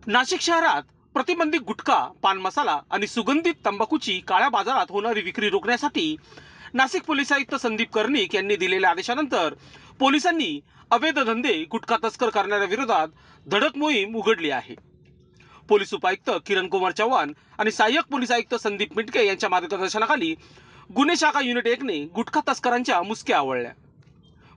नाशिक शहरात प्रतिबंधित गुटखा, पान मसाला आणि सुगंधित तंबाखूची काळ्या बाजारात होणारी विक्री रोखण्यासाठी नाशिक पोलीस आयुक्त संदीप कर्णिक यांनी दिलेल्या आदेशानंतर पोलिसांनी अवैध धंदे गुटखा तस्कर करणाऱ्या विरोधात धडक मोहीम उघडली आहे. पोलीस उपायुक्त किरण कुमार चव्हाण आणि सहाय्यक पोलीस आयुक्त संदीप मिटके यांच्या मार्गदर्शनाखाली गुन्हे शाखा युनिट 1 ने गुटखा तस्करांच्या मुसक्या आवळल्या.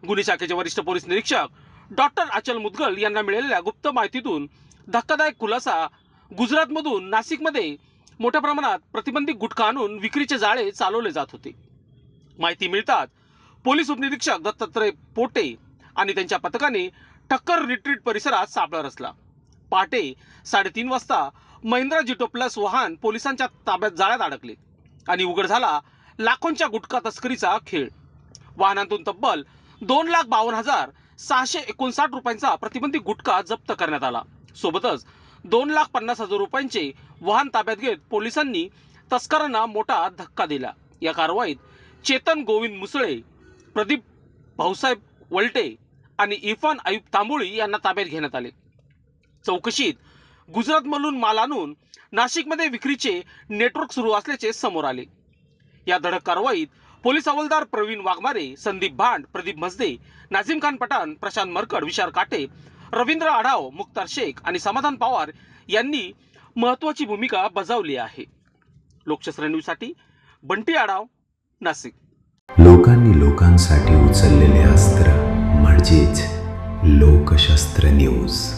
गुन्हे शाखेचे वरिष्ठ पोलीस निरीक्षक डॉक्टर अचल मुदगल यांना मिळालेल्या गुप्त माहितीतून धक्कादायक खुलासा, गुजरातमधून नाशिकमध्ये मोठ्या प्रमाणात प्रतिबंधित गुटखा आणून विक्रीचे जाळे चालवले जात होते. माहिती मिळतात पोलीस उपनिरीक्षक दत्तात्रय पोटे आणि त्यांच्या पथकाने ठक्कर रिट्रीट परिसरात सापळा रचला. पहाटे 3:30 वाजता महिंद्रा जिटो प्लस वाहन पोलिसांच्या ताब्यात जाळ्यात अडकले आणि उघड झाला लाखोंच्या गुटखा तस्करीचा खेळ. वाहनातून तब्बल 2,52,659 रुपयांचा प्रतिबंधित गुटखा जप्त करण्यात आला. सोबतच 2,50,000 रुपयांचे वाहन ताब्यात घेत पोलिसांनी तस्करांना मोठा धक्का दिला. या कारवाईत चेतन गोविंद मुसळे, प्रदीप भाऊसाहेब वलटे आणि इरफान अयूब तांबोळी यांना ताब्यात घेण्यात आले. चौकशीत गुजरातमधून माल आणून नाशिकमध्ये विक्रीचे नेटवर्क सुरू असल्याचे समोर आले. या धडक कारवाईत पोलीस हवालदार प्रवीण वाघमारे, संदीप भांड, प्रदीप मजदे, नाझीम खान पठाण, प्रशांत मरकड, विशाल काटे, रवींद्र आढाव, मुक्तार शेख आणि समाधान पवार यांनी महत्त्वाची भूमिका बजावली आहे. लोकशास्त्र न्यूजसाठी बंटी आढाव, नाशिक. लोकांनी लोकांसाठी उचललेले अस्त्र म्हणजेच लोकशास्त्र न्यूज.